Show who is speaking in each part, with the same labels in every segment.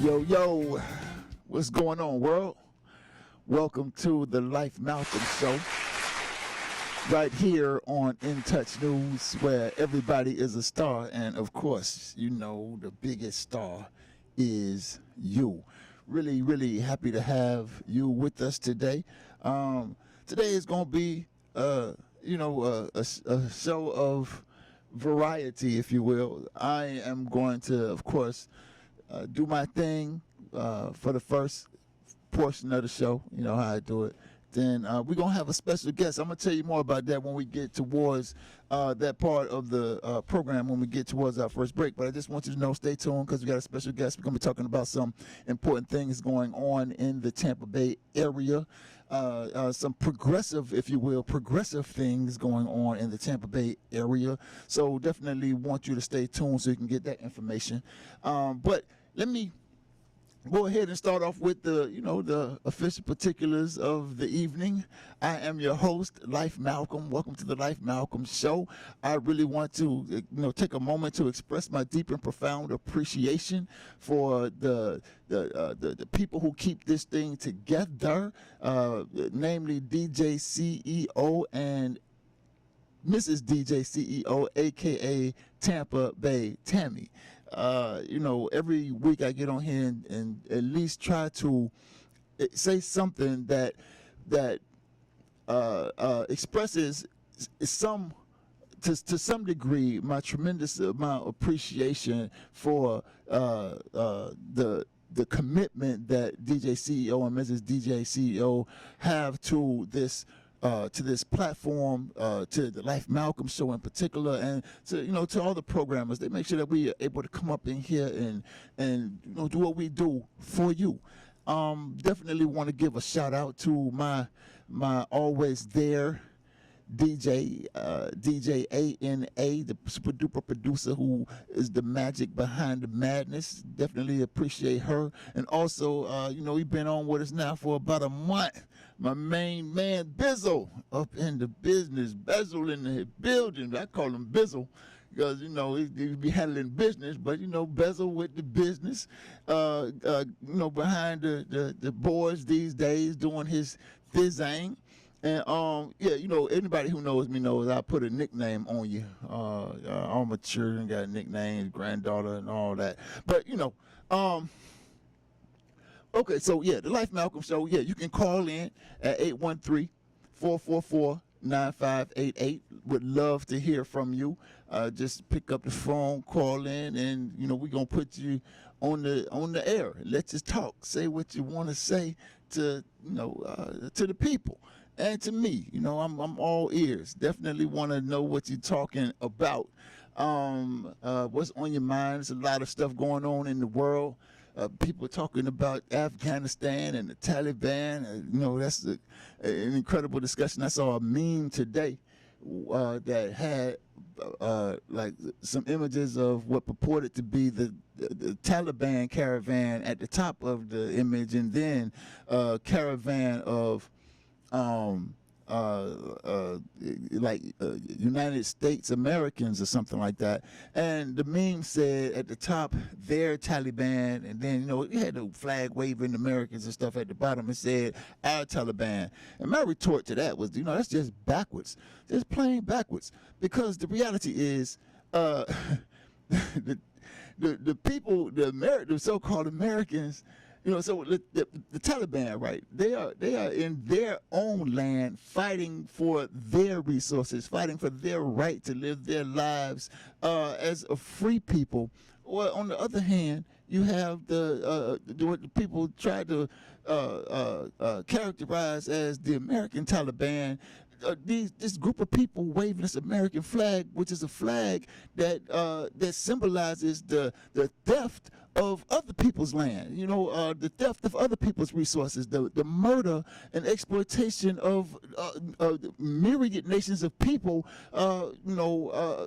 Speaker 1: Yo, yo, what's going on, world? Welcome to the Life Malcolm Show, right here on In Touch News, where everybody is a star, and of course, you know, the biggest star is you. Really, really happy to have you with us today. Today is going to be, a show of variety, if you will. I am going to, of course, do my thing for the first portion of the show. You know how I do it. Then we're going to have a special guest. I'm going to tell you more about that when we get towards that part of the program, when we get towards our first break. But I just want you to know, stay tuned, because we got a special guest. We're going to be talking about some important things going on in the Tampa Bay area. Some progressive, if you will, progressive things going on in the Tampa Bay area. So definitely want you to stay tuned so you can get that information. But let me go ahead and start off with the official particulars of the evening. I am your host, Life Malcolm. Welcome to the Life Malcolm Show. I really want to take a moment to express my deep and profound appreciation for the people who keep this thing together, namely DJ CEO and Mrs. DJ CEO, aka Tampa Bay Tammy. Every week I get on here and at least try to say something that expresses to some degree my tremendous amount of appreciation for the commitment that DJ CEO and Mrs. DJ CEO have to this platform, to the Life Malcolm Show in particular, and to all the programmers. They make sure that we are able to come up in here and do what we do for you. Definitely want to give a shout out to my always there DJ ANA, the super duper producer who is the magic behind the madness. Definitely appreciate her. And also, we've been on with us now for about a month. My main man Bizzle up in the business, Bezel in the building. I call him Bizzle because he be handling business, but Bezel with the business. Behind the boards these days, doing his thing. And anybody who knows me knows I put a nickname on you. All my children got nicknames, granddaughter and all that. But okay, so the Life Malcolm Show. You can call in at 813-444-9588. Would love to hear from you. Just pick up the phone, call in, and we're gonna put you on the air. Let's just talk. Say what you want to say to to the people. And to me, I'm all ears. Definitely want to know what you're talking about. What's on your mind? There's a lot of stuff going on in the world. People talking about Afghanistan and the Taliban. That's an incredible discussion. I saw a meme today that had like some images of what purported to be the Taliban caravan at the top of the image, and then a caravan of United States Americans or something like that. And the meme said at the top, their Taliban, and then it had the flag waving Americans and stuff at the bottom. It said our Taliban. And my retort to that was, that's just backwards, just plain backwards, because the reality is the people, the so-called Americans, so the Taliban, right? They are in their own land, fighting for their resources, fighting for their right to live their lives as a free people. Or on the other hand, you have what the people try to characterize as the American Taliban. This group of people waving this American flag, which is a flag that symbolizes the theft of other people's land, the theft of other people's resources, the murder and exploitation of myriad nations of people.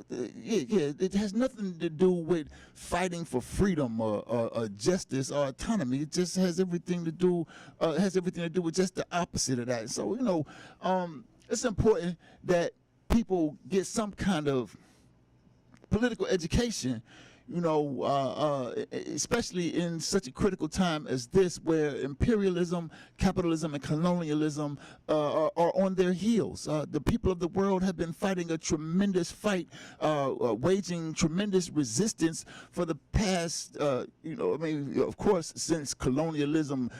Speaker 1: It has nothing to do with fighting for freedom or justice or autonomy. It just has everything to do with just the opposite of that. So it's important that people get some kind of political education, especially in such a critical time as this, where imperialism, capitalism, and colonialism are on their heels. The people of the world have been fighting a tremendous fight, waging tremendous resistance for the past, of course, since colonialism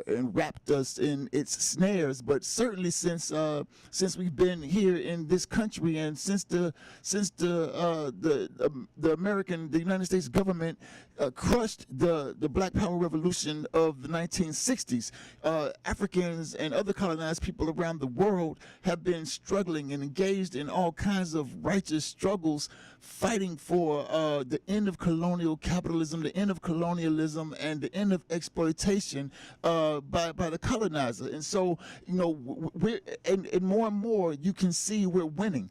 Speaker 1: enwrapped us in its snares, but certainly since we've been here in this country, and since the United States government crushed the Black Power revolution of the 1960s. Africans and other colonized people around the world have been struggling and engaged in all kinds of righteous struggles, fighting for the end of colonial capitalism, the end of colonialism, and the end of exploitation by the colonizer. And so, we're and more and more you can see we're winning.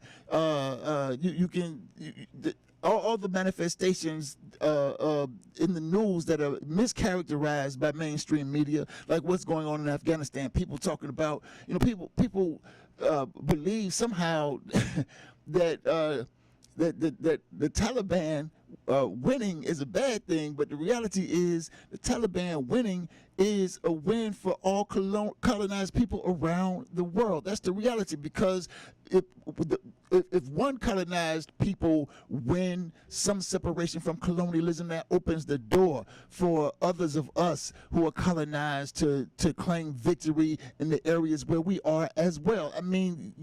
Speaker 1: All the manifestations in the news that are mischaracterized by mainstream media, like what's going on in Afghanistan, people talking about, people believe somehow that the Taliban winning is a bad thing, but the reality is the Taliban winning is a win for all colonized people around the world. That's the reality, because if one colonized people win some separation from colonialism, that opens the door for others of us who are colonized to claim victory in the areas where we are as well. I mean,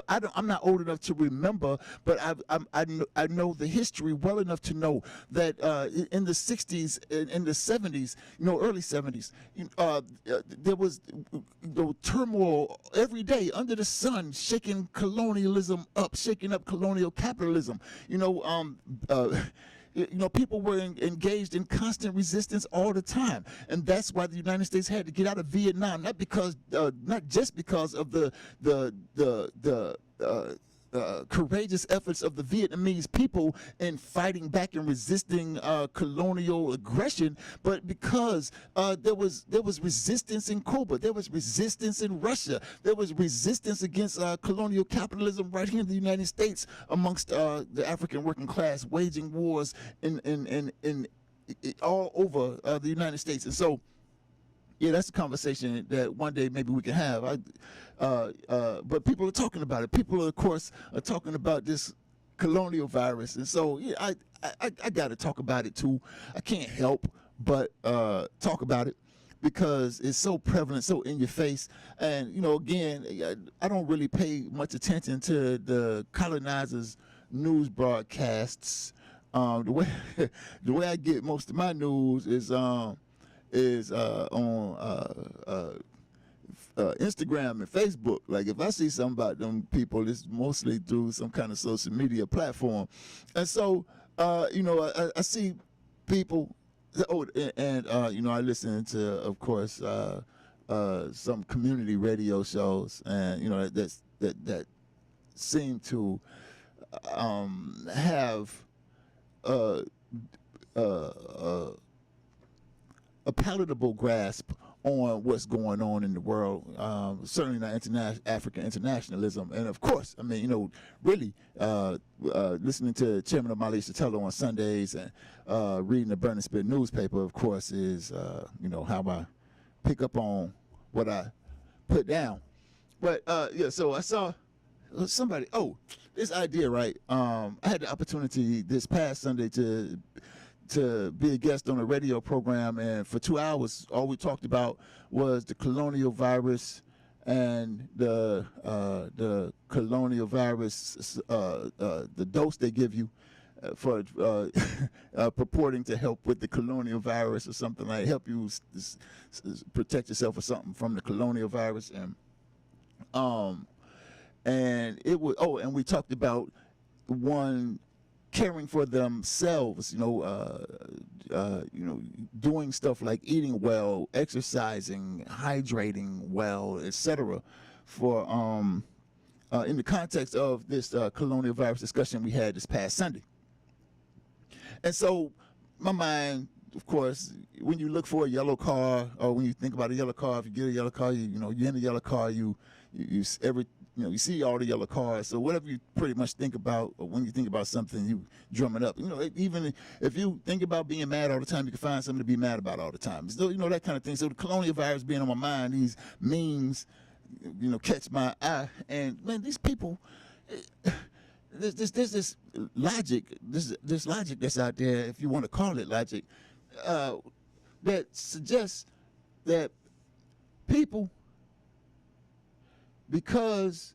Speaker 1: I'm not old enough to remember, but I know the history well enough to know that in the 60s, in the 70s, early 70s, there was turmoil every day under the sun, shaking colonialism up, shaking up colonial capitalism. People were engaged in constant resistance all the time, and that's why the United States had to get out of Vietnam, not just because of the courageous efforts of the Vietnamese people in fighting back and resisting colonial aggression, but because there was resistance in Cuba, there was resistance in Russia, there was resistance against colonial capitalism right here in the United States amongst the African working class, waging wars in all over the United States. And so, yeah, that's a conversation that one day maybe we can have. But people are talking about it. People, of course, are talking about this colonial virus. And so, yeah, I got to talk about it too. I can't help but talk about it because it's so prevalent, so in your face. And, again, I don't really pay much attention to the colonizers' news broadcasts. The way I get most of my news is on Instagram and Facebook. Like, if I see something about them people, it's mostly through some kind of social media platform. And so, I see people. I listen to, of course, some community radio shows, and that seem to have a palatable grasp on what's going on in the world, certainly not African internationalism. And of course, I mean, really listening to Chairman of Mali Sotelo on Sundays and reading the Burn and Spit newspaper, of course, is, how I pick up on what I put down. But, so I saw somebody, this idea, right? I had the opportunity this past Sunday to be a guest on a radio program, and for 2 hours, all we talked about was the colonial virus and the colonial virus, the dose they give you for purporting to help with the colonial virus or something, like help you protect yourself or something from the colonial virus, and it was. And we talked about one caring for themselves, doing stuff like eating well, exercising, hydrating well, etc. For in the context of this colonial virus discussion we had this past Sunday. And so my mind, of course, when you look for a yellow car, or when you think about a yellow car, if you get a yellow car, you're in a yellow car, you see all the yellow cars. So whatever you pretty much think about, or when you think about something, you drum it up. Even if you think about being mad all the time, you can find something to be mad about all the time. So, that kind of thing. So the colonial virus being on my mind, these memes, catch my eye. And man, these people, there's this logic, this logic that's out there, if you want to call it logic, that suggests that people, because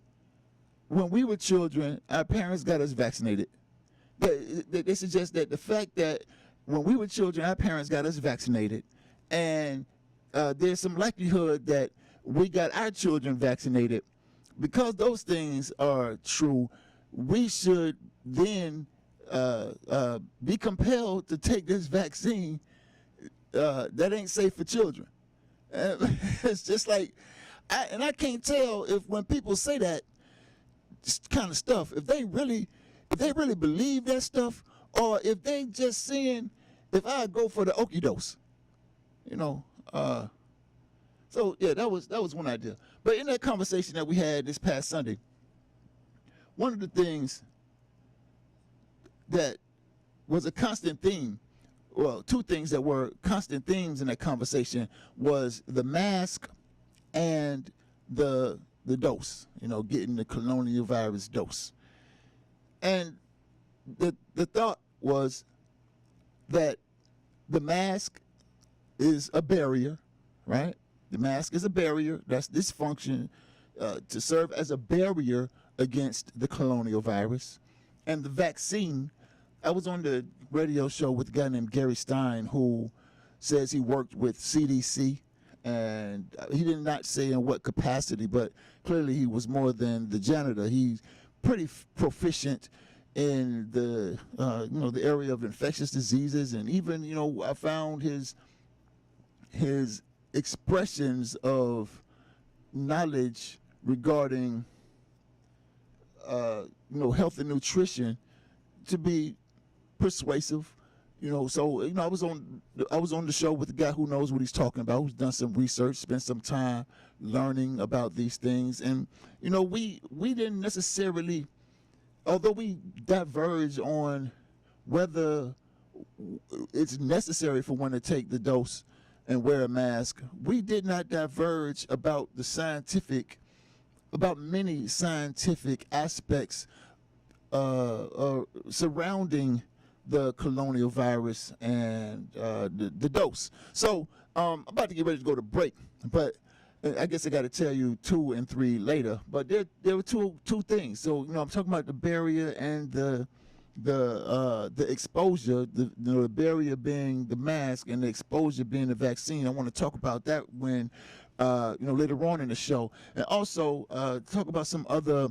Speaker 1: when we were children, our parents got us vaccinated. They suggest that the fact that when we were children, our parents got us vaccinated, and there's some likelihood that we got our children vaccinated. Because those things are true, we should then be compelled to take this vaccine that ain't safe for children. It's just like, I can't tell if when people say that kind of stuff, if they really believe that stuff, or if they just saying, if I go for the okie dose, So yeah, that was one idea. But in that conversation that we had this past Sunday, one of the things that was a constant theme, well, two things that were constant themes in that conversation was the mask and the dose, getting the colonial virus dose. And the thought was that the mask is a barrier, right? The mask is a barrier. That's this function to serve as a barrier against the colonial virus. And the vaccine, I was on the radio show with a guy named Gary Stein who says he worked with CDC, and he did not say in what capacity, but clearly he was more than the janitor. He's pretty proficient in the the area of infectious diseases, and even I found his expressions of knowledge regarding health and nutrition to be persuasive. So I was on the show with a guy who knows what he's talking about, who's done some research, spent some time learning about these things. And we didn't necessarily, although we diverge on whether it's necessary for one to take the dose and wear a mask, we did not diverge about many scientific aspects surrounding the colonial virus and the dose. So I'm about to get ready to go to break, but I guess I got to tell you 2 and 3 later. But there were two things. So I'm talking about the barrier and the exposure. The barrier being the mask and the exposure being the vaccine. I want to talk about that when later on in the show, and also talk about some other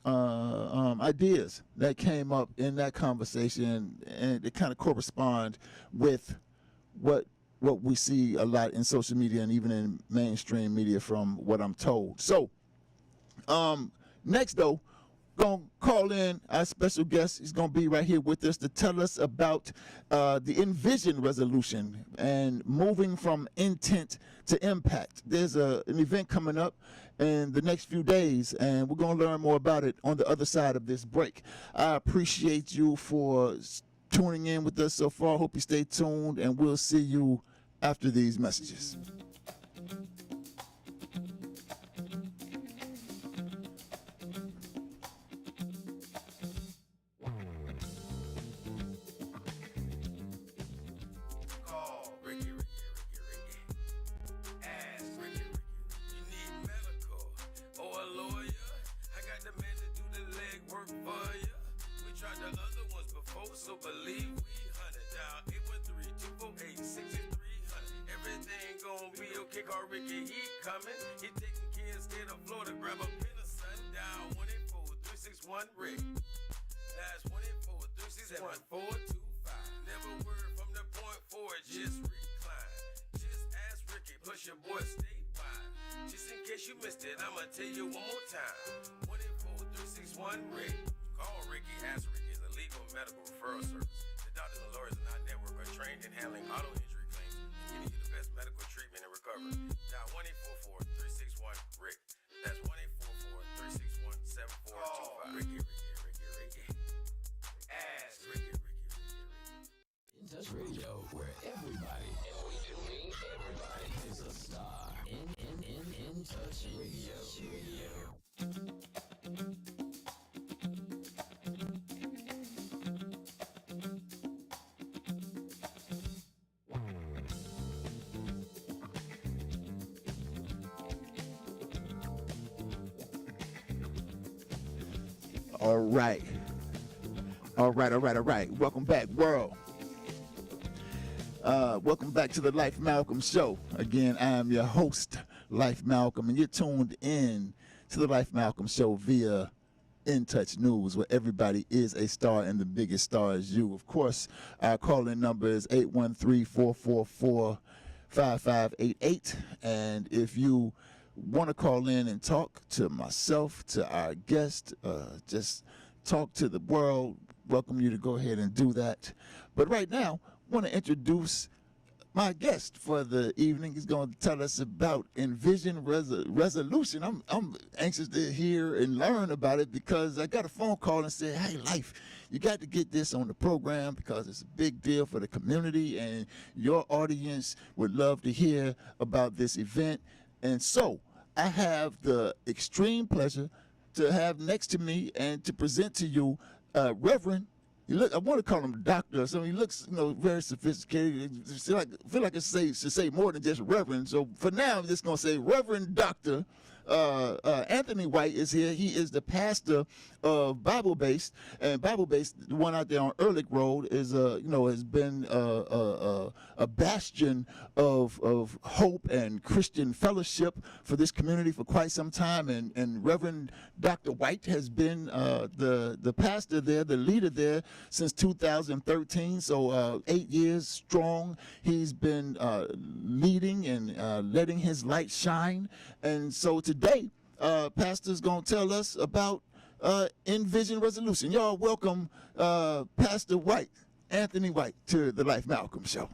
Speaker 1: ideas that came up in that conversation, and they kind of correspond with what we see a lot in social media and even in mainstream media from what I'm told. So next though, gonna call in our special guest. He's gonna be right here with us to tell us about the Envision resolution and moving from intent to impact. There's an event coming up in the next few days, and we're gonna learn more about it on the other side of this break. I appreciate you for tuning in with us so far. Hope you stay tuned, and we'll see you after these messages.
Speaker 2: So believe we hunted down 813-248-6300. Everything gon' be okay. Call Ricky, he coming. He taking kids state of Florida. Grab a pin of sundown. 184-361-RIG. That's 184-361-425. Never word from the point forward, just recline. Just ask Ricky, plus your boy statewide. Just in case you missed it, I'ma tell you one more time. 184-361-RIG. Call Ricky, ask Ricky. Legal and medical referral service. The doctors and lawyers in our network are trained in handling auto injury claims and getting you the best medical treatment and recovery. Dial 1-844-361-RIC. That's
Speaker 1: All right. All right. Welcome back, world. Welcome back to the Life Malcolm Show. Again, I am your host, Life Malcolm, and you're tuned in to the Life Malcolm Show via In Touch News, where everybody is a star and the biggest star is you. Of course, our call-in number is 813-444-5588. And if you want to call in and talk to myself, to our guest, just talk to the world, welcome you to go ahead and do that. But right now, I want to introduce my guest for the evening. He's going to tell us about Envision Resolution. I'm anxious to hear and learn about it because I got a phone call and said, hey, Life, you got to get this on the program because it's a big deal for the community and your audience would love to hear about this event. And so I have the extreme pleasure to have next to me and to present to you Reverend. I want to call him doctor. So he looks, very sophisticated. I feel like it should say more than just Reverend. So for now, I'm just going to say Reverend Doctor Anthony White is here. He is the pastor of Bible Based, and Bible Based, the one out there on Ehrlich Road, is has been a bastion of hope and Christian fellowship for this community for quite some time. And Reverend Dr. White has been the pastor there, the leader there since 2013. So 8 years strong. He's been leading and letting his light shine. And so today, Pastor's going to tell us about Envision Resolution. Y'all welcome Pastor White, Anthony White, to the Life Malcolm Show.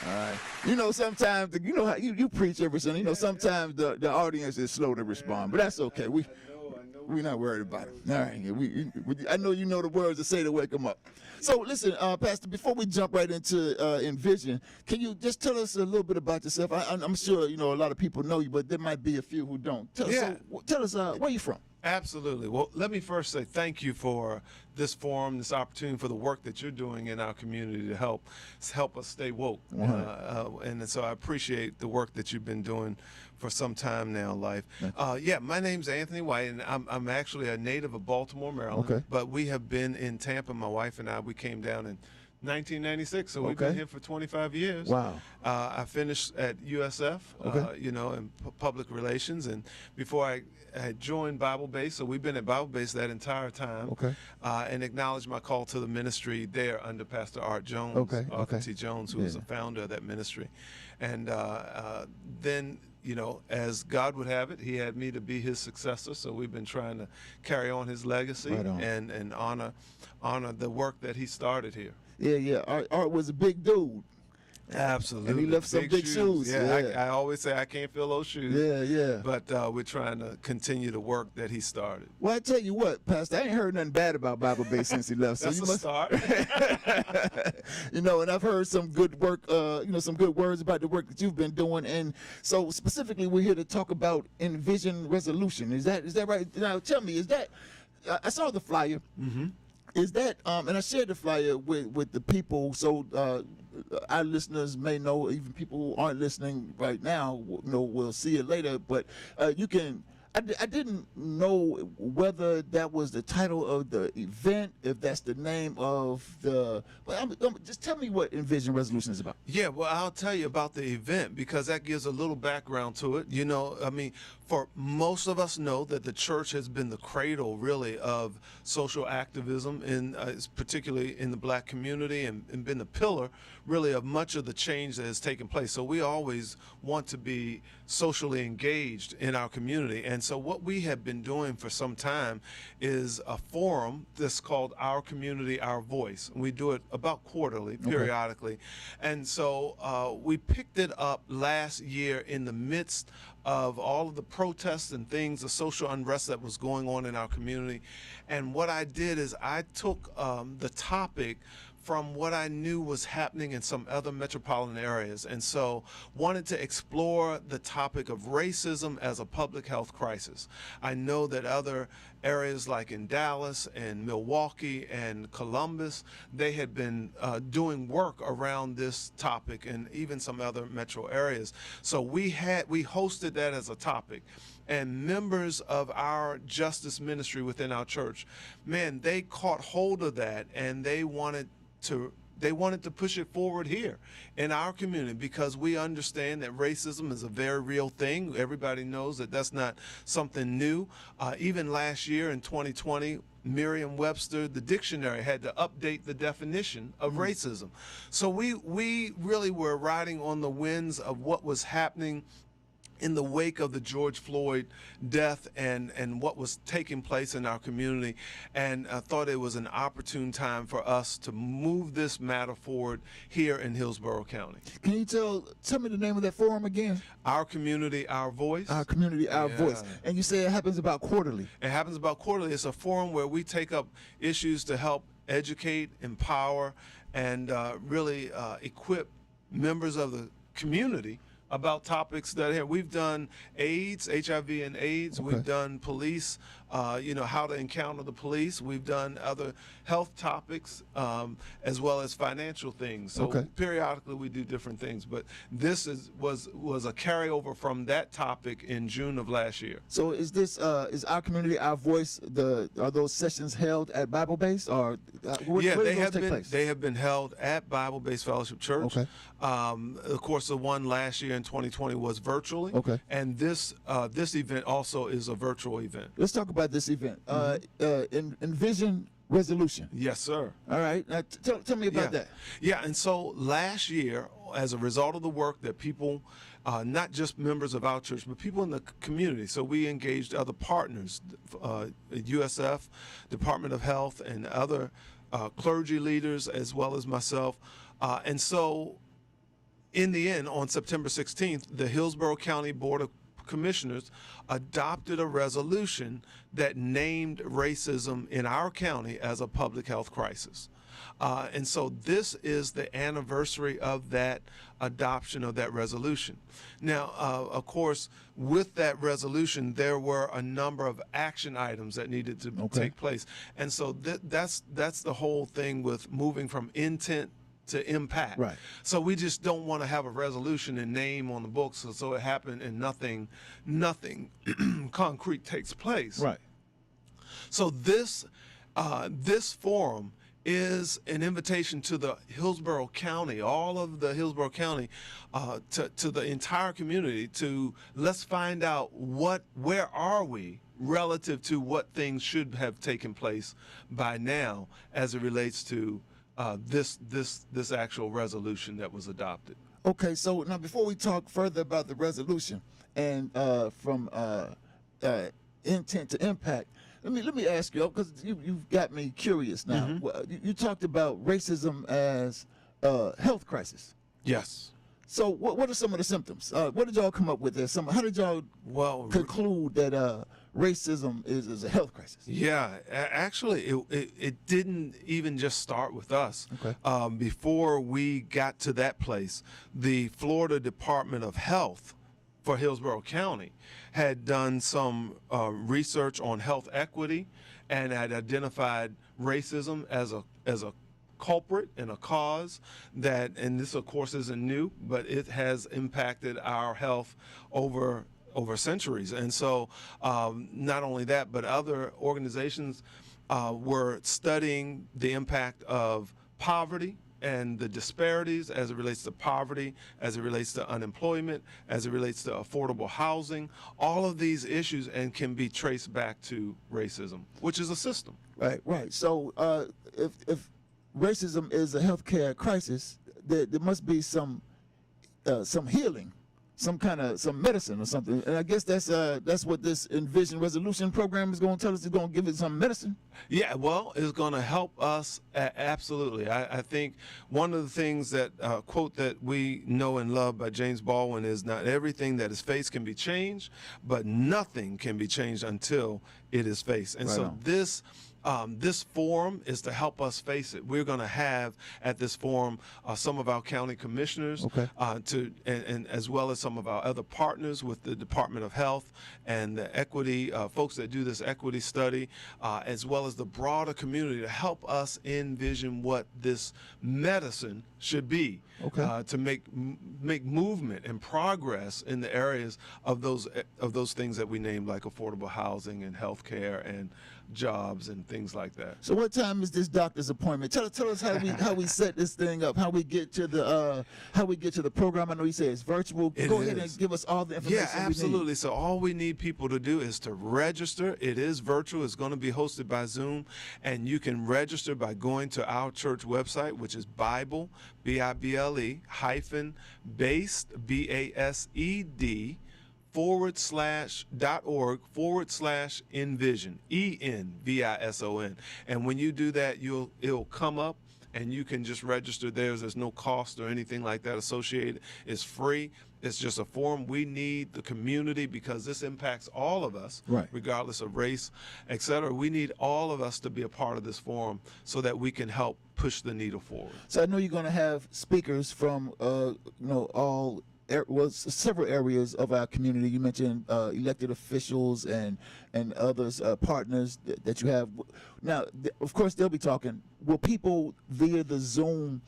Speaker 1: All right. Sometimes, how you preach every Sunday. Sometimes the audience is slow to respond, but that's okay. We're not worried about it. All right. I know you know the words to say to wake them up. So listen, Pastor, before we jump right into Envision, can you just tell us a little bit about yourself? I'm sure, a lot of people know you, but there might be a few who don't. Tell us where you from.
Speaker 3: Absolutely. Well, let me first say thank you for this forum, this opportunity, for the work that you're doing in our community to help us stay woke. And so I appreciate the work that you've been doing for some time now, Life. My name's Anthony White, and I'm actually a native of Baltimore, Maryland.
Speaker 1: Okay.
Speaker 3: But we have been in Tampa. My wife and I, we came down in 1996, so we've been here for 25 years.
Speaker 1: Wow.
Speaker 3: I finished at USF, in public relations, and before I had joined Bible Based, so we've been at Bible Based that entire time.
Speaker 1: Okay.
Speaker 3: And acknowledged my call to the ministry there under Pastor Art Jones, Arthur T. Jones, who was the founder of that ministry. And then, as God would have it, he had me to be his successor. So we've been trying to carry on his legacy and honor the work that he started here.
Speaker 1: Yeah. Art was a big dude.
Speaker 3: Absolutely.
Speaker 1: And he left some big shoes.
Speaker 3: Yeah. I always say I can't fill those shoes.
Speaker 1: Yeah.
Speaker 3: But we're trying to continue the work that he started.
Speaker 1: Well, I tell you what, Pastor, I ain't heard nothing bad about Bible Based since he left. So
Speaker 3: That's a start.
Speaker 1: And I've heard some good work, some good words about the work that you've been doing. And so specifically, we're here to talk about Envision Resolution. Is that right? Now, tell me, is that, I saw the flyer. Mm-hmm. Is that, and I shared the flyer with the people, so our listeners may know, even people who aren't listening right now, will see it later, but you can, I didn't know whether that was the title of the event, if that's the name of the, but just tell me what Envision Resolution is about.
Speaker 3: Yeah, well, I'll tell you about the event because that gives a little background to it. For most of us know that the church has been the cradle, really, of social activism, particularly in the black community, and been the pillar, really, of much of the change that has taken place. So we always want to be socially engaged in our community. And so what we have been doing for some time is a forum that's called Our Community, Our Voice. And we do it about quarterly, periodically. And so we picked it up last year in the midst of all of the protests and things, the social unrest that was going on in our community. And what I did is I took the topic from what I knew was happening in some other metropolitan areas, and so wanted to explore the topic of racism as a public health crisis. I know that other areas like in Dallas and Milwaukee and Columbus, they had been doing work around this topic, and even some other metro areas. So we hosted that as a topic. and members of our justice ministry within our church, man, they caught hold of that, and they wanted to push it forward here in our community, because we understand that racism is a very real thing. Everybody knows that that's not something new. Even last year in 2020, Merriam-Webster, the dictionary, had to update the definition of racism. So we really were riding on the winds of what was happening in the wake of the George Floyd death and what was taking place in our community, and I thought it was an opportune time for us to move this matter forward here in Hillsborough County.
Speaker 1: Can you tell me the name of that forum again?
Speaker 3: Our Community, Our Voice.
Speaker 1: Our Community, Our Voice. And you say it happens about quarterly.
Speaker 3: It happens about quarterly. It's a forum where we take up issues to help educate, empower, and really equip members of the community about topics that here. We've done AIDS, HIV and AIDS.
Speaker 1: Okay.
Speaker 3: We've done police, how to encounter the police. We've done other health topics, as well as financial things. So
Speaker 1: Okay.
Speaker 3: periodically we do different things, but this was a carryover from that topic in June of last year.
Speaker 1: So is this is Our Community, Our Voice? Are those sessions held at Bible Base, or where
Speaker 3: Yeah,
Speaker 1: do
Speaker 3: they
Speaker 1: those
Speaker 3: have
Speaker 1: take
Speaker 3: been
Speaker 1: place?
Speaker 3: they have been held at Bible-Based Fellowship Church.
Speaker 1: Okay.
Speaker 3: Of course, the one last year in 2020 was virtually.
Speaker 1: Okay.
Speaker 3: And this event also is a virtual event.
Speaker 1: Let's talk about this event. Envision Resolution.
Speaker 3: Yes, sir.
Speaker 1: All right. Now, tell me about that.
Speaker 3: Yeah, and so last year, as a result of the work that people, not just members of our church, but people in the community, so we engaged other partners, USF, Department of Health, and other clergy leaders, as well as myself. And so in the end, on September 16th, the Hillsborough County Board of Commissioners adopted a resolution that named racism in our county as a public health crisis. And so this is the anniversary of that adoption of that resolution. Now, of course, with that resolution, there were a number of action items that needed to take place. And so that's the whole thing with moving from intent to impact.
Speaker 1: Right.
Speaker 3: So we just don't want to have a resolution and name on the books, so it happened and nothing concrete takes place.
Speaker 1: Right.
Speaker 3: So this forum is an invitation to the Hillsborough County, all of the Hillsborough County, to the entire community, to let's find out where are we relative to what things should have taken place by now as it relates to this actual resolution that was adopted.
Speaker 1: Okay, so now before we talk further about the resolution and from intent to impact, let me ask you, because you've got me curious now.
Speaker 3: Mm-hmm.
Speaker 1: Well, you talked about racism as a health crisis.
Speaker 3: Yes.
Speaker 1: So what are some of the symptoms? What did y'all come up with there? How did y'all conclude that racism is a health crisis?
Speaker 3: Yeah, actually, it didn't even just start with us.
Speaker 1: Okay.
Speaker 3: Before we got to that place, the Florida Department of Health for Hillsborough County had done some research on health equity and had identified racism as a culprit and a cause that, and this of course isn't new, but it has impacted our health over centuries. And so not only that, but other organizations were studying the impact of poverty and the disparities as it relates to poverty, as it relates to unemployment, as it relates to affordable housing, all of these issues, and can be traced back to racism, which is a system.
Speaker 1: Right. So if racism is a healthcare crisis, there must be some healing, some medicine or something. And I guess that's what this Envision Resolution program is going to tell us. It's going to give it some medicine.
Speaker 3: Yeah, well, it's going to help us absolutely. I think one of the things that quote that we know and love by James Baldwin is, not everything that is faced can be changed, but nothing can be changed until it is faced. And
Speaker 1: Right
Speaker 3: so
Speaker 1: on.
Speaker 3: this forum is to help us face it. We're going to have at this forum some of our county commissioners,
Speaker 1: Okay.
Speaker 3: and as well as some of our other partners with the Department of Health and the equity folks that do this equity study, as well as the broader community to help us envision what this medicine should be.
Speaker 1: Okay.
Speaker 3: To make movement and progress in the areas of those things that we named, like affordable housing and healthcare and jobs and things like that.
Speaker 1: So what time is this doctor's appointment? Tell us how we set this thing up, how we get to the program. I know you say it's virtual. Go ahead and give us all the information.
Speaker 3: Yeah, absolutely. So all we need people to do is to register. It is virtual. It's going to be hosted by Zoom, and you can register by going to our church website, which is Bible, BIBLE -based BASED .org/envision, ENVISON. And when you do that, it'll come up and you can just register there. There's no cost or anything like that associated. It's free. It's just a forum. We need the community because this impacts all of us,
Speaker 1: Right.
Speaker 3: regardless of race, et cetera. We need all of us to be a part of this forum so that we can help push the needle forward.
Speaker 1: So I know you're going to have speakers from several areas of our community. You mentioned elected officials and others, partners that you have. Now, of course, they'll be talking. Will people via the Zoom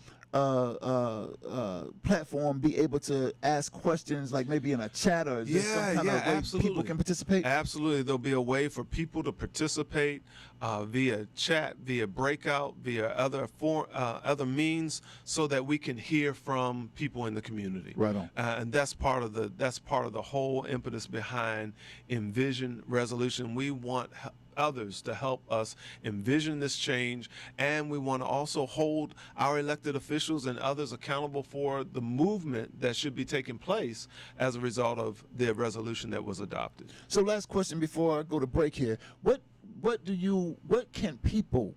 Speaker 1: platform be able to ask questions, like maybe in a chat, or is there some kind of way
Speaker 3: absolutely.
Speaker 1: people can participate?
Speaker 3: Absolutely. There'll be a way for people to participate via chat, via breakout, via other means, so that we can hear from people in the community.
Speaker 1: Right on.
Speaker 3: And that's part of the whole impetus behind Envision Resolution. We want others to help us envision this change, and we want to also hold our elected officials and others accountable for the movement that should be taking place as a result of the resolution that was adopted.
Speaker 1: So last question before I go to break here. What can people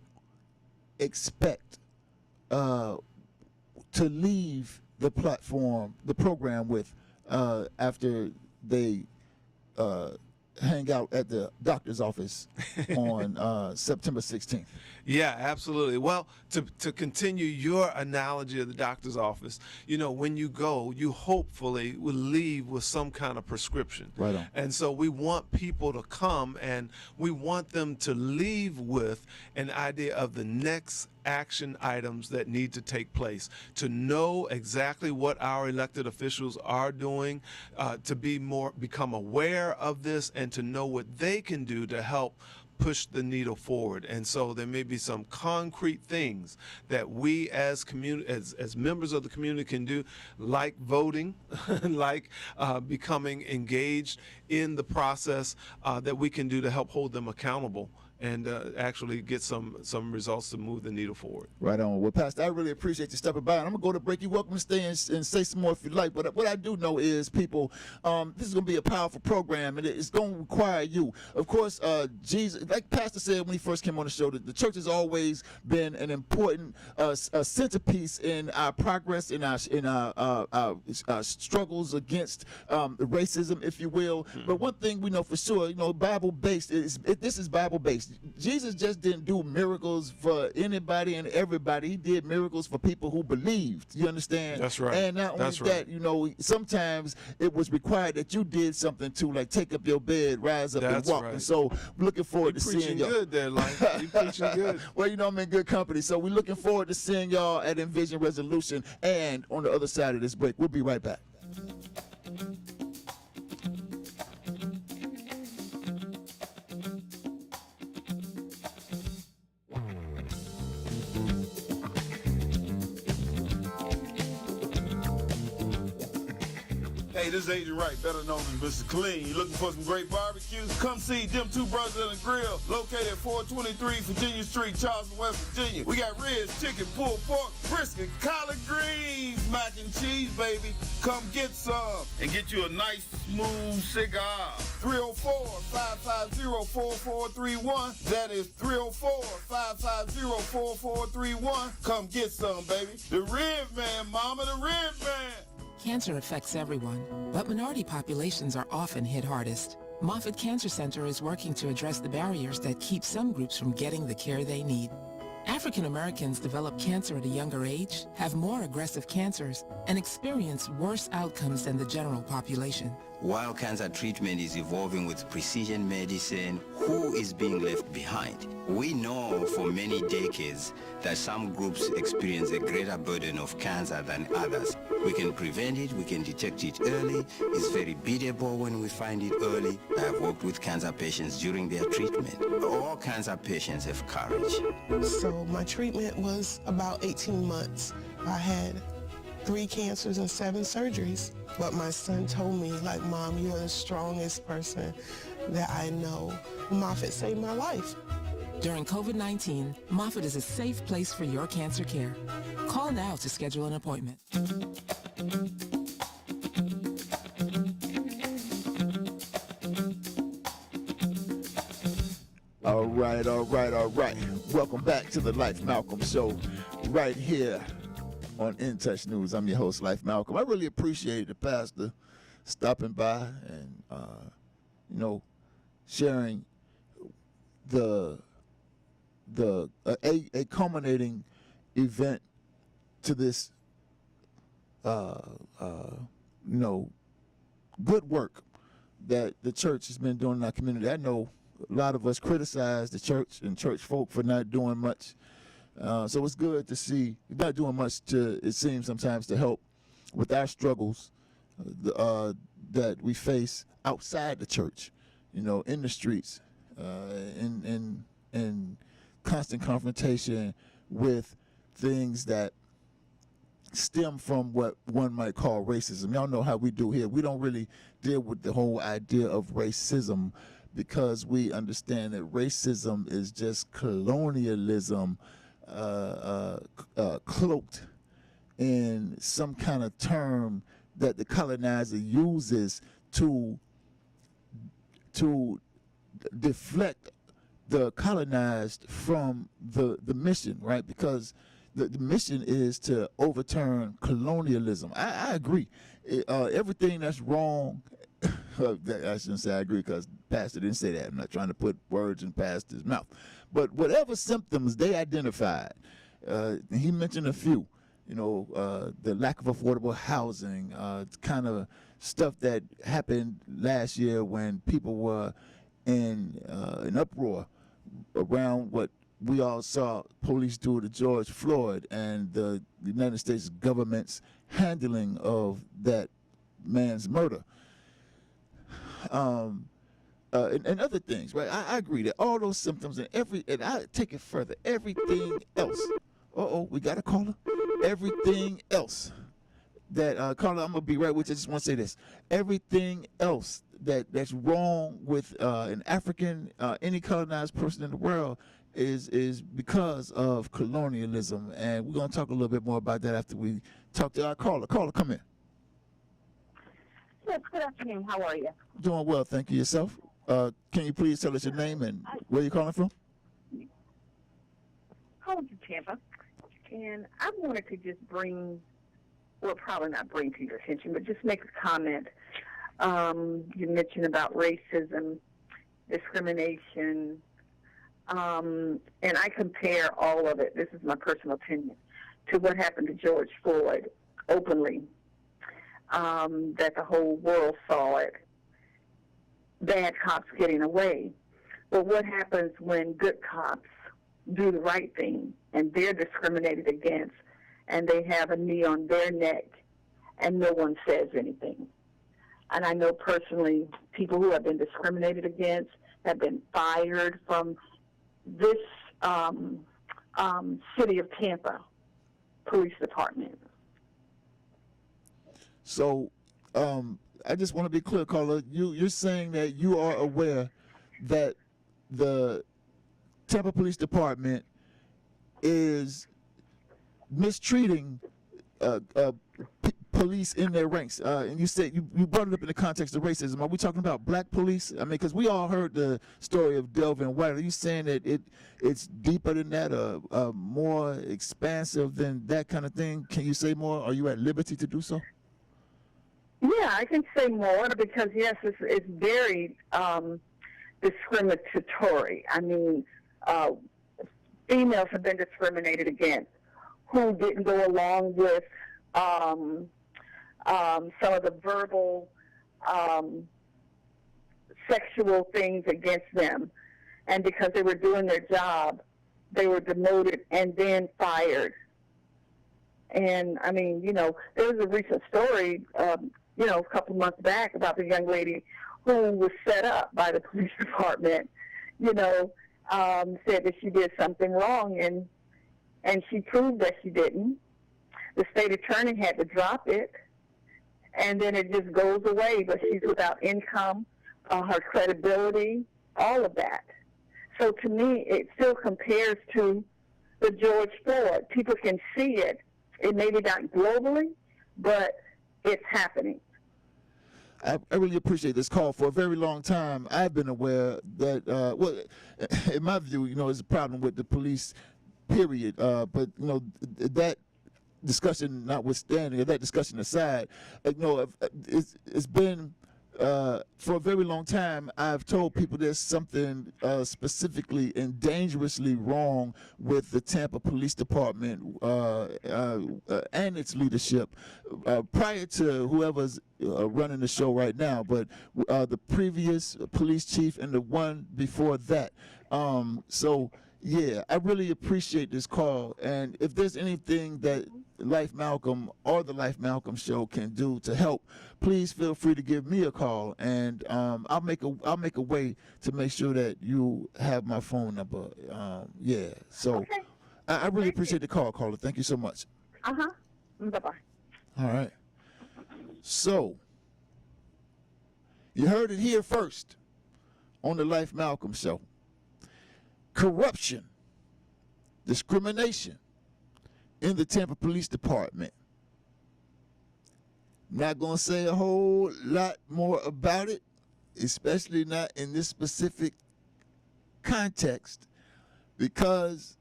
Speaker 1: expect to leave the program with after they hang out at the doctor's office on September 16th?
Speaker 3: Yeah, absolutely. Well, to continue your analogy of the doctor's office, when you go, you hopefully will leave with some kind of prescription.
Speaker 1: Right on.
Speaker 3: And so we want people to come, and we want them to leave with an idea of the next action items that need to take place, to know exactly what our elected officials are doing, to become aware of this, and to know what they can do to help push the needle forward. And so there may be some concrete things that we as members of the community can do, like voting, like becoming engaged in the process, that we can do to help hold them accountable and actually get some results to move the needle forward.
Speaker 1: Right on. Well, Pastor, I really appreciate you stepping by. And I'm going to go to break. You're welcome to stay and say some more if you like. But what I do know is, people, this is going to be a powerful program, and it's going to require you. Of course, Jesus, like Pastor said when he first came on the show, that the church has always been an important centerpiece in our progress, in our struggles against racism, if you will. Mm-hmm. But one thing we know for sure, Bible-based, this is Bible-based. Jesus just didn't do miracles for anybody and everybody. He did miracles for people who believed. You understand?
Speaker 3: That's right.
Speaker 1: And not only that, sometimes it was required that you did something too, like take up your bed, rise up, and walk. Right. And so we're looking forward to seeing y'all.
Speaker 3: Good there, like you preaching good.
Speaker 1: Well, I'm in good company. So we're looking forward to seeing y'all at Envision Resolution and on the other side of this break. We'll be right back.
Speaker 4: Hey, this is Agent Wright, better known as Mr. Clean. You looking for some great barbecues? Come see them two brothers in the grill, located at 423 Virginia Street, Charleston, West Virginia. We got ribs, chicken, pulled pork, brisket, collard greens, mac and cheese, baby. Come get some and get you a nice, smooth cigar. 304-550-4431. That is 304-550-4431. Come get some, baby. The Rib Man, mama, the Rib Man.
Speaker 5: Cancer affects everyone, but minority populations are often hit hardest. Moffitt Cancer Center is working to address the barriers that keep some groups from getting the care they need. African Americans develop cancer at a younger age, have more aggressive cancers, and experience worse outcomes than the general population.
Speaker 6: While cancer treatment is evolving with precision medicine, who is being left behind? We know for many decades that some groups experience a greater burden of cancer than others. We can prevent it, we can detect it early. It's very beatable when we find it early. I have worked with cancer patients during their treatment. All cancer patients have courage.
Speaker 7: So my treatment was about 18 months. I had 3 cancers and 7 surgeries. But my son told me, like, Mom, you're the strongest person that I know. Moffitt saved my life.
Speaker 5: During COVID-19, Moffitt is a safe place for your cancer care. Call now to schedule an appointment.
Speaker 1: All right. Welcome back to the Life Malcolm Show right here on In Touch News. I'm your host, Life Malcolm. I really appreciate the pastor stopping by and, sharing a culminating event to this, good work that the church has been doing in our community. I know a lot of us criticize the church and church folk for not doing much. So it's good to see not doing much it seems sometimes to help with our struggles that we face outside the church, in the streets, in constant confrontation with things that stem from what one might call racism. Y'all know how we do here. We don't really deal with the whole idea of racism because we understand that racism is just colonialism cloaked in some kind of term that the colonizer uses to deflect the colonized from the mission, right? Because the mission is to overturn colonialism. I agree. Everything that's wrong, I shouldn't say I agree because Pastor didn't say that. I'm not trying to put words in Pastor's mouth. But whatever symptoms they identified, he mentioned a few, the lack of affordable housing, kind of stuff that happened last year when people were in an uproar around what we all saw police do to George Floyd and the United States government's handling of that man's murder. And other things, right? I agree that all those symptoms and I take it further, everything else. We got a caller. Everything else that caller, I'm gonna be right with you. I just want to say this: everything else that's wrong with an African, any colonized person in the world is because of colonialism, and we're gonna talk a little bit more about that after we talk to our caller. Caller, come in.
Speaker 8: Yes, good afternoon. How are you?
Speaker 1: Doing well, thank you. Yourself? Can you please tell us your name and where you're calling from?
Speaker 8: Calling from Tampa, and I wanted to just probably not bring to your attention, but just make a comment. You mentioned about racism, discrimination, and I compare all of it, this is my personal opinion, to what happened to George Floyd openly, that the whole world saw it, bad cops getting away. But what happens when good cops do the right thing and they're discriminated against and they have a knee on their neck and no one says anything? And I know personally people who have been discriminated against have been fired from this city of Tampa Police Department.
Speaker 1: So I just want to be clear, caller. You're saying that you are aware that the Tampa Police Department is mistreating police in their ranks, and you said you brought it up in the context of racism. Are we talking about black police? I mean, because we all heard the story of Delvin White. Are you saying that it's deeper than that, more expansive than that kind of thing? Can you say more? Are you at liberty to do so?
Speaker 8: Yeah, Yeah, I can say more because yes, it's very discriminatory. I mean, females have been discriminated against who didn't go along with some of the verbal sexual things against them, and because they were doing their job, they were demoted and then fired. And I mean, there was a recent story, a couple months back about the young lady who was set up by the police department, said that she did something wrong, and she proved that she didn't. The state attorney had to drop it, and then it just goes away, but she's without income, her credibility, all of that. So to me, it still compares to the George Floyd. People can see it. It may be not globally, but it's happening.
Speaker 1: I really appreciate this call. For a very long time, I've been aware that, in my view, there's a problem with the police, period. But, that discussion notwithstanding, or that discussion aside, it's been, for a very long time, I've told people there's something specifically and dangerously wrong with the Tampa Police Department and its leadership prior to whoever's running the show right now, but the previous police chief and the one before that. So, yeah, I really appreciate this call, and if there's anything that Life Malcolm or the Life Malcolm Show can do to help, please feel free to give me a call, and I'll make a way to make sure that you have my phone number. So
Speaker 8: Okay.
Speaker 1: I really appreciate the call, caller. Thank you so much.
Speaker 8: Bye-bye.
Speaker 1: All right. So you heard it here first on the Life Malcolm Show. Corruption, discrimination in the Tampa Police Department. Not going to say a whole lot more about it, especially not in this specific context, because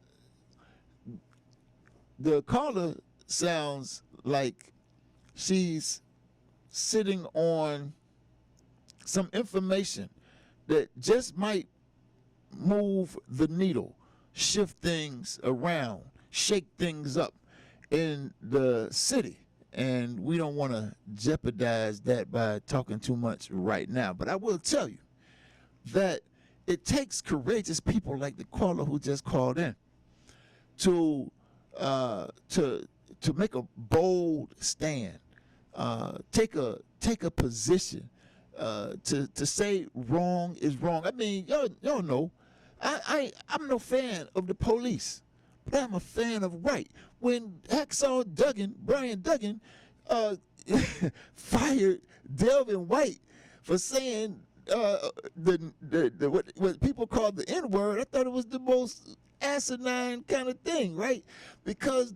Speaker 1: the caller sounds like she's sitting on some information that just might move the needle, shift things around, shake things up in the city. And we don't want to jeopardize that by talking too much right now. But I will tell you that it takes courageous people like the caller who just called in to make a bold stand, take a position, to say wrong is wrong. I mean, y'all know, I'm no fan of the police, but I'm a fan of right. When Brian Duggan, fired Delvin White for saying what people call the N-word, I thought it was the most asinine kind of thing, right? Because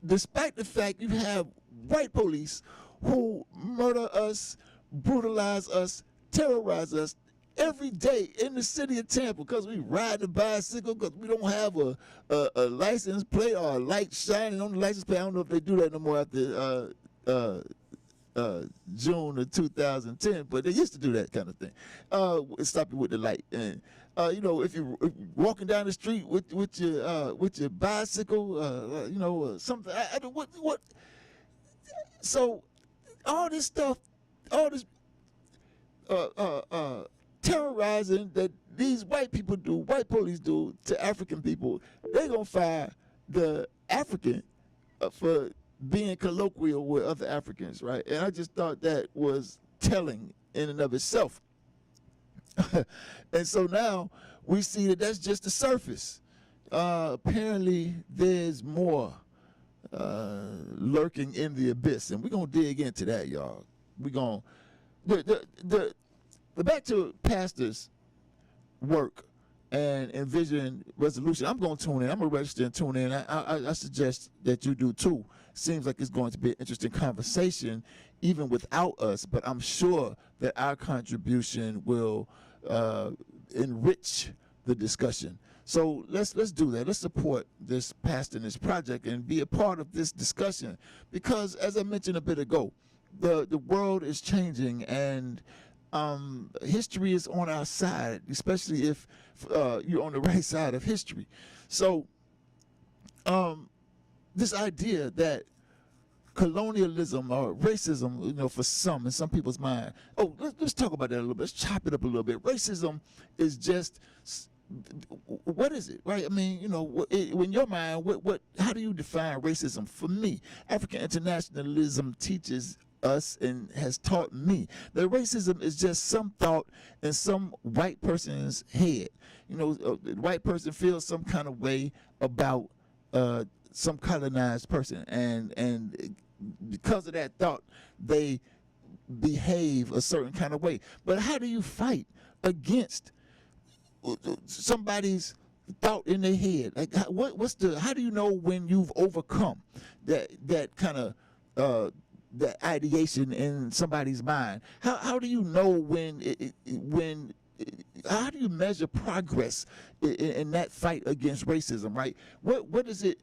Speaker 1: despite the fact you have white police who murder us, brutalize us, terrorize us every day in the city of Tampa because we ride the bicycle, because we don't have a license plate or a light shining on the license plate. I don't know if they do that no more after June of 2010, but they used to do that kind of thing. Stop you with the light. And if you're walking down the street with your bicycle, something. What? So all this stuff, all this terrorizing that these white police do to African people, they're gonna fire the African for being colloquial with other Africans, right? And I just thought that was telling in and of itself. And so now we see that that's just the surface. Apparently there's more lurking in the abyss, and we're gonna dig into that, y'all. We're gonna back to pastors' work and envision resolution. I'm going to tune in. I'm going to register and tune in. I suggest that you do too. Seems like it's going to be an interesting conversation even without us, but I'm sure that our contribution will enrich the discussion. So let's do that. Let's support this pastor and this project and be a part of this discussion, because as I mentioned a bit ago, the world is changing, and history is on our side, especially if you're on the right side of history. So this idea that colonialism or racism, for some, in some people's mind. Oh, let's talk about that a little bit. Let's chop it up a little bit. Racism is just, what is it, right? I mean, in your mind, how do you define racism? For me, African internationalism teaches us and has taught me that racism is just some thought in some white person's head. The white person feels some kind of way about some colonized person, and because of that thought, they behave a certain kind of way. But how do you fight against somebody's thought in their head? Like, how do you know when you've overcome that kind of that ideation in somebody's mind? How do you know when how do you measure progress in that fight against racism, right? What is it?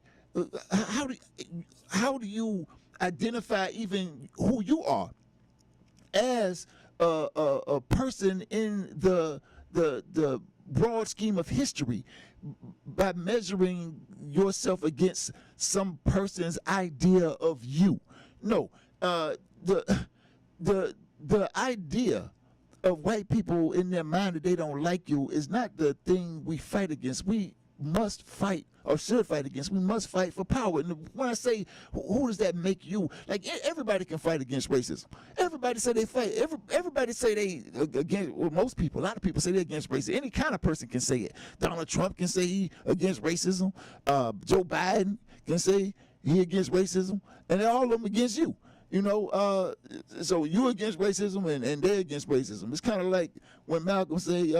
Speaker 1: How do you identify even who you are as a person in the broad scheme of history by measuring yourself against some person's idea of you? No, the idea of white people in their mind that they don't like you is not the thing we fight against. We must fight, or should fight against. We must fight for power. And when I say, who does that make you? Like, everybody can fight against racism. Everybody say they fight. Everybody say they against. Well, most people, a lot of people say they're against racism. Any kind of person can say it. Donald Trump can say he against racism. Joe Biden can say he against racism, and all of them against you. So you against racism and they're against racism. It's kind of like when Malcolm say,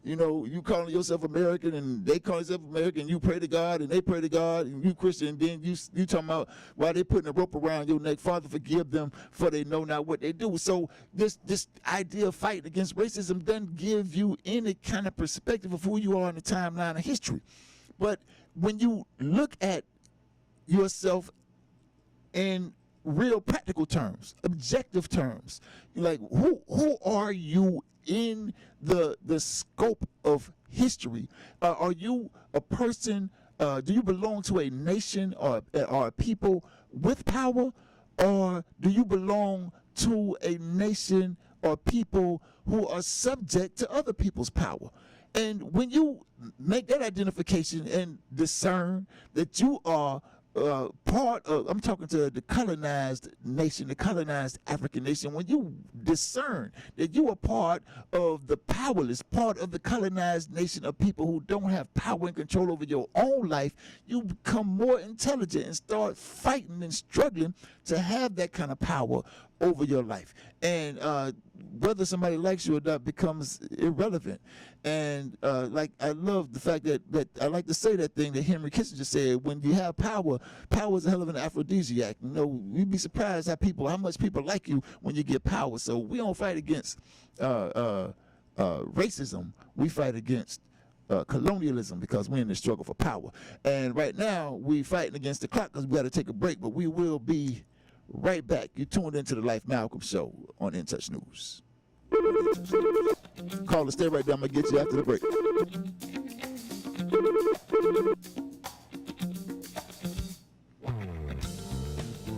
Speaker 1: you calling yourself American and they call themselves American, you pray to God and they pray to God, and you Christian, and then you talking about why they putting a rope around your neck. Father, forgive them, for they know not what they do. So this idea of fighting against racism doesn't give you any kind of perspective of who you are in the timeline of history. But when you look at yourself in real practical terms, objective terms, like who are you in the scope of history? Are you a person? Do you belong to a nation or a people with power, or do you belong to a nation or people who are subject to other people's power? And when you make that identification and discern that you are part of, I'm talking to the colonized nation, the colonized African nation, when you discern that you are part of the powerless, part of the colonized nation of people who don't have power and control over your own life, you become more intelligent and start fighting and struggling to have that kind of power over your life. And whether somebody likes you or not becomes irrelevant. And like, I love the fact that I like to say that thing that Henry Kissinger said: when you have power, power is a hell of an aphrodisiac. You'd be surprised how much people like you when you get power. So we don't fight against racism. We fight against colonialism, because we're in the struggle for power. And right now we fighting against the clock because we got to take a break, but we will be right back. You tuned into the Life Malcolm Show on In Touch News. Caller, stay right there. I'm gonna get you after the break.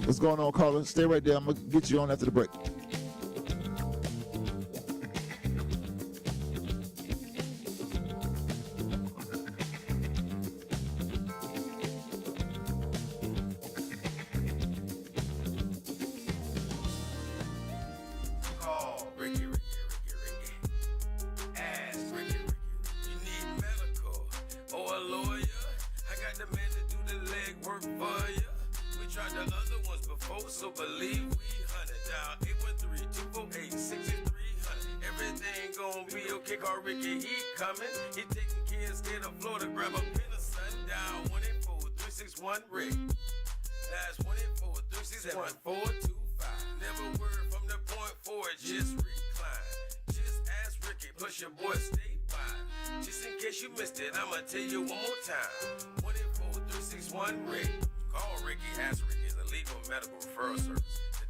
Speaker 1: What's going on, caller? Stay right there. I'm gonna get you on after the break.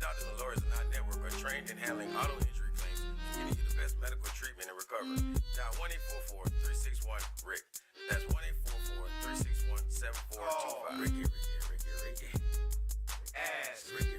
Speaker 2: doctors and lawyers in our network are trained in handling auto injury claims and getting you the best medical treatment and recovery. Dial 1-844-361-RICK. That's 1-844-361-7425. Ricky. Ass. Ricky.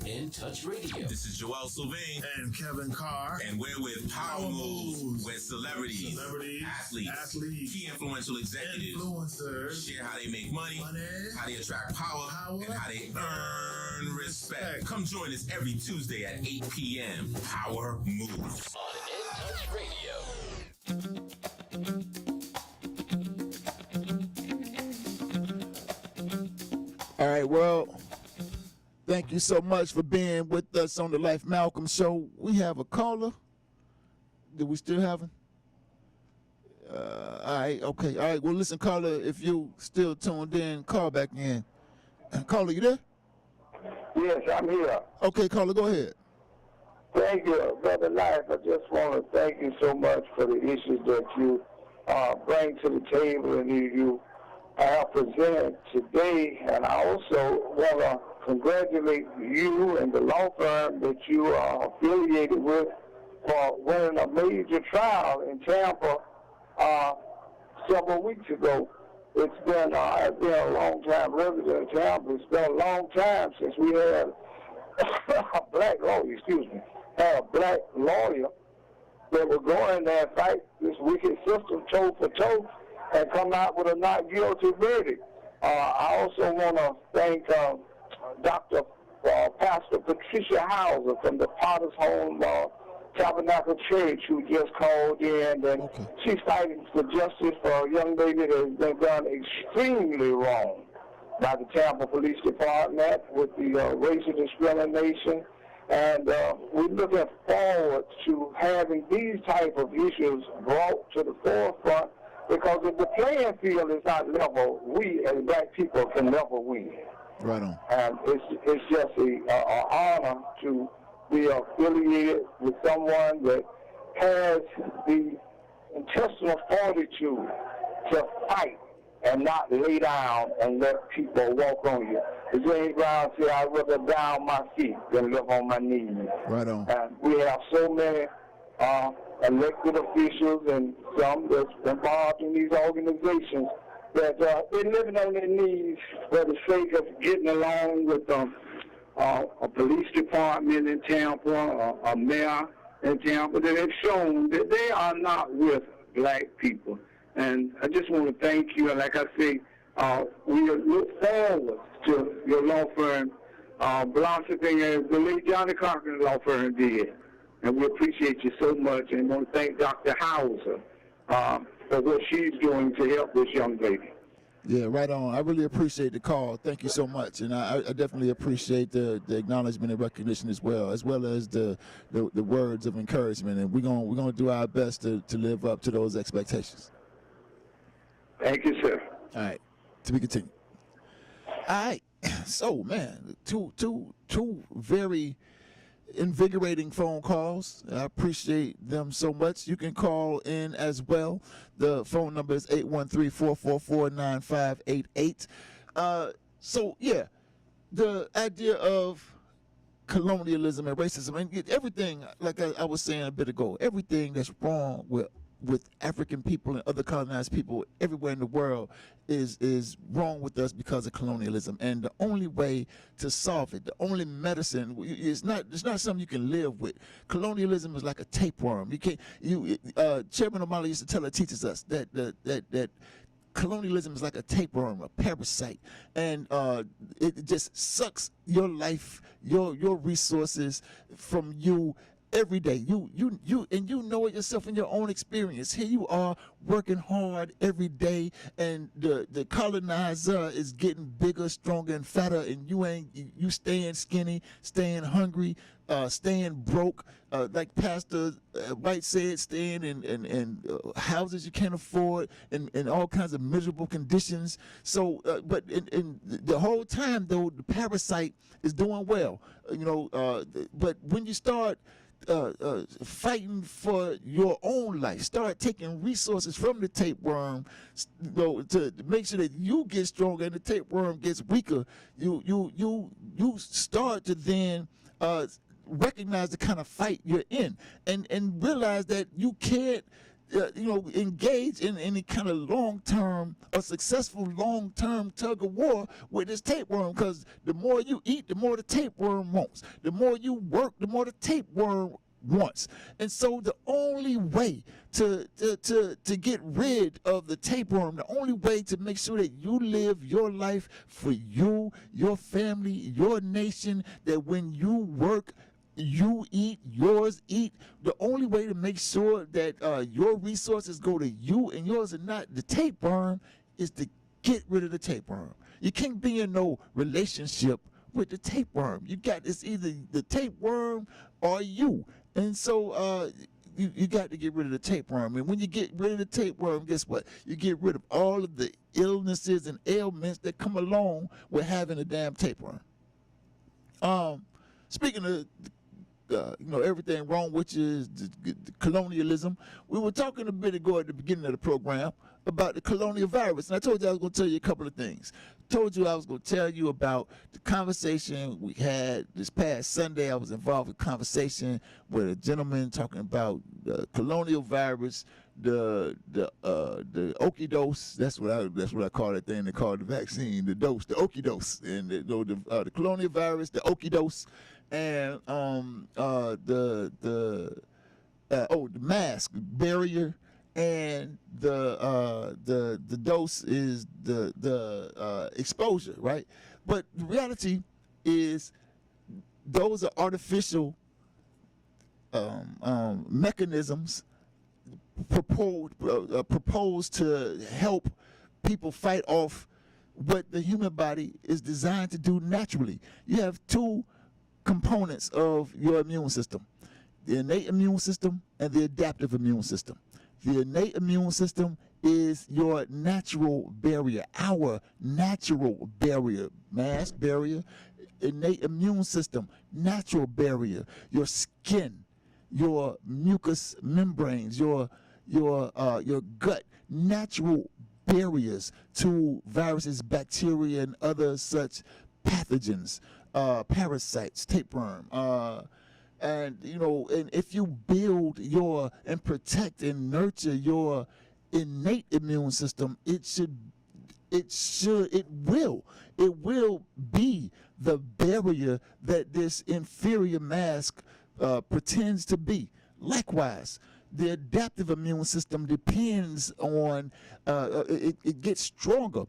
Speaker 9: In Touch Radio.
Speaker 10: This is Joel Sylvain
Speaker 4: And Kevin Carr.
Speaker 10: and we're with Power Moves, where celebrities, athletes, key influential executives
Speaker 4: Influencers.
Speaker 10: share how they make money,
Speaker 4: Money.
Speaker 10: how they attract power, and how they earn respect. Come join us every Tuesday at 8 p.m. Power Moves.
Speaker 9: On In Touch Radio.
Speaker 1: All right, well, thank you so much for being with us on the Life Malcolm Show. We have a caller. Do we still have him? All right, okay. All right, well, listen, caller, if you still tuned in, call back in. Caller, you there?
Speaker 11: Yes, I'm here.
Speaker 1: Okay, caller, go ahead.
Speaker 11: Thank you, Brother Life. I just want to thank you so much for the issues that you bring to the table and you have presented today. And I also want to congratulate you and the law firm that you are affiliated with for winning a major trial in Tampa several weeks ago. I've been a long-time resident in Tampa. It's been a long time since we had a black lawyer that would go in there and fight this wicked system toe for toe and come out with a not guilty verdict. I also want to thank Dr. Pastor Patricia Hauser from the Potter's Home Tabernacle Church, who just called in, and she's fighting for justice for a young lady that has been done extremely wrong by the Tampa Police Department with the racial discrimination. And we're looking forward to having these type of issues brought to the forefront, because if the playing field is not level, we as black people can never win.
Speaker 1: Right on.
Speaker 11: And it's just an honor to be affiliated with someone that has the intestinal fortitude to fight and not lay down and let people walk on you. As James Brown said, I'd rather down my feet than live on my knees.
Speaker 1: Right on.
Speaker 11: And we have so many elected officials and some that's involved in these organizations that they're living on their knees for the sake of getting along with a police department in Tampa, a mayor in Tampa, that have shown that they are not with black people. And I just want to thank you. And like I say, we look forward to your law firm blossoming as the late Johnny Cochran law firm did. And we appreciate you so much. And want to thank Dr. Hauser for what she's doing to help this young lady.
Speaker 1: Yeah, right on. I really appreciate the call. Thank you so much, and I definitely appreciate the acknowledgement and recognition as well as the words of encouragement. And we're gonna do our best to live up to those expectations.
Speaker 11: Thank you, sir.
Speaker 1: All right, to be continued. All right, so man, two very invigorating phone calls. I appreciate them so much. You can call in as well. The phone number is 813-444-9588. So yeah, the idea of colonialism and racism and everything, like I was saying a bit ago, everything that's wrong with African people and other colonized people everywhere in the world is wrong with us because of colonialism. And the only way to solve it, the only medicine, it's not something you can live with. Colonialism is like a tapeworm. Chairman O'Malley used to tell our teachers us that colonialism is like a tapeworm, a parasite, and it just sucks your life, your resources from you every day. You know it yourself in your own experience. Here you are working hard every day, and the colonizer is getting bigger, stronger, and fatter, and you staying skinny, staying hungry, staying broke. Like Pastor White said, staying in houses you can't afford, in all kinds of miserable conditions. So, but in the whole time though, the parasite is doing well. But when you start fighting for your own life. Start taking resources from the tapeworm, to make sure that you get stronger and the tapeworm gets weaker. You start to then recognize the kind of fight you're in, and realize that you can't engage in any kind of a successful long-term tug of war with this tapeworm, because the more you eat, the more the tapeworm wants. The more you work, the more the tapeworm wants. And so the only way to get rid of the tapeworm, the only way to make sure that you live your life for you, your family, your nation, that when you work, you eat, yours eat. The only way to make sure that your resources go to you and yours are not the tapeworm is to get rid of the tapeworm. You can't be in no relationship with the tapeworm. It's either the tapeworm or you. And so you got to get rid of the tapeworm. And when you get rid of the tapeworm, guess what? You get rid of all of the illnesses and ailments that come along with having a damn tapeworm. Speaking of everything wrong, which is the colonialism. We were talking a bit ago at the beginning of the program about the colonial virus, and I told you I was going to tell you a couple of things. Told you I was going to tell you about the conversation we had this past Sunday. I was involved in a conversation with a gentleman talking about the colonial virus, the okie dose. That's what I call that thing. They call it the vaccine, the dose, the okie dose, and the colonial virus, the okie dose. And the mask barrier, and the dose is the exposure, right? But the reality is those are artificial mechanisms proposed to help people fight off what the human body is designed to do naturally. You have two components of your immune system: the innate immune system and the adaptive immune system. The innate immune system is your natural barrier, our natural barrier, mask barrier, innate immune system, natural barrier, your skin, your mucous membranes, your gut, natural barriers to viruses, bacteria, and other such pathogens. Parasites, tapeworm, and if you build and protect and nurture your innate immune system, it will be the barrier that this inferior mask pretends to be. Likewise, the adaptive immune system depends on it gets stronger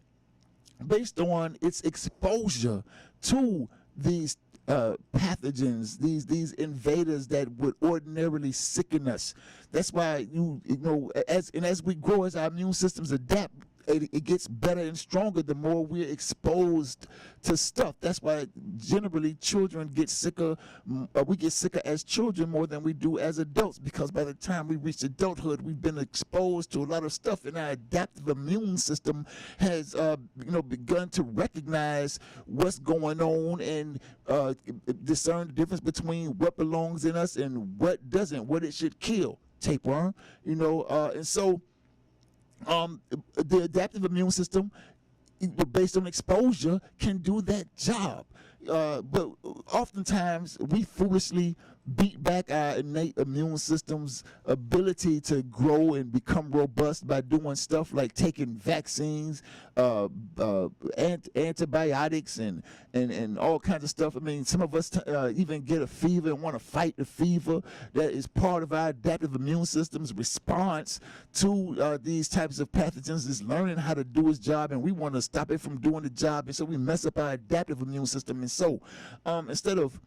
Speaker 1: based on its exposure to these pathogens, these invaders that would ordinarily sicken us. That's why as we grow, as our immune systems adapt, it gets better and stronger the more we're exposed to stuff. That's why generally children get sicker. We get sicker as children more than we do as adults, because by the time we reach adulthood, we've been exposed to a lot of stuff, and our adaptive immune system has begun to recognize what's going on and discern the difference between what belongs in us and what doesn't, what it should kill. Tapeworm, and so the adaptive immune system, based on exposure, can do that job. But oftentimes we foolishly beat back our innate immune system's ability to grow and become robust by doing stuff like taking vaccines, antibiotics, and all kinds of stuff. I mean, some of us even get a fever and want to fight the fever. That is part of our adaptive immune system's response to these types of pathogens, is learning how to do its job, and we want to stop it from doing the job, and so we mess up our adaptive immune system. And so instead of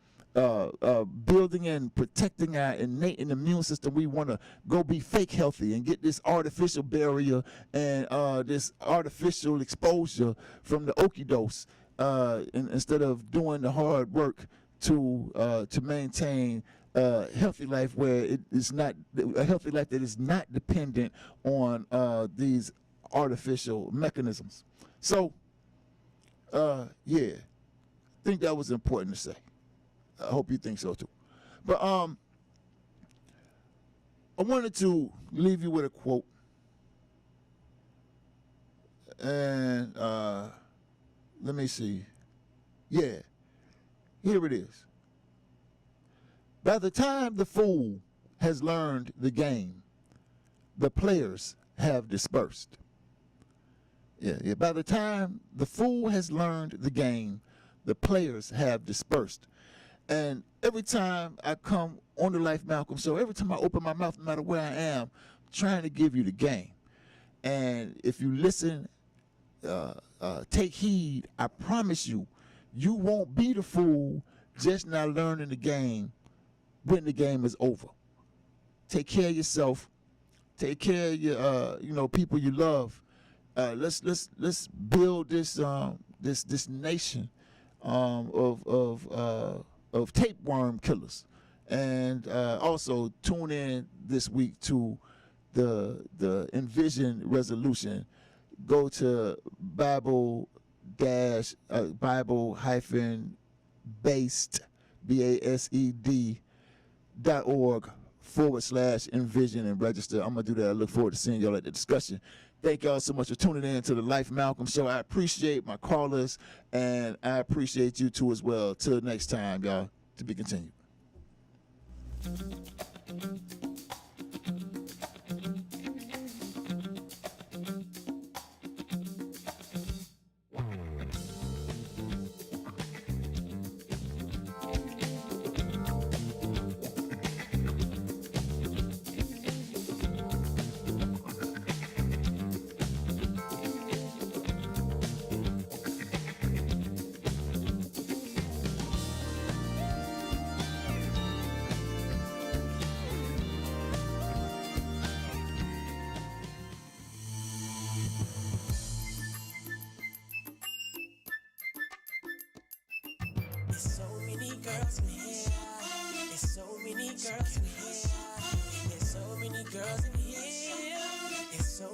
Speaker 1: building and protecting our innate immune system, we want to go be fake healthy and get this artificial barrier and this artificial exposure from the okie dose, instead of doing the hard work to maintain a healthy life where it is not a healthy life that is not dependent on these artificial mechanisms. So I think that was important to say. I hope you think so too. But I wanted to leave you with a quote. And let me see. Yeah, here it is. By the time the fool has learned the game, the players have dispersed. Yeah. By the time the fool has learned the game, the players have dispersed. And every time I come on the Life Malcolm show, every time I open my mouth, no matter where I am, I'm trying to give you the game. And if you listen, take heed, I promise you, you won't be the fool just now learning the game when the game is over. Take care of yourself. Take care of your, people you love. Let's build this this nation of tapeworm killers, and also tune in this week to the Envision resolution. Go to Bible based BASED.org/envision and register. I'm gonna do that. I look forward to seeing y'all at the discussion. Thank y'all so much for tuning in to the Life Malcolm Show. I appreciate my callers, and I appreciate you too as well. Till next time, y'all. To be continued.
Speaker 12: There's so many girls in here. There's so many girls in here. There's so many girls in here.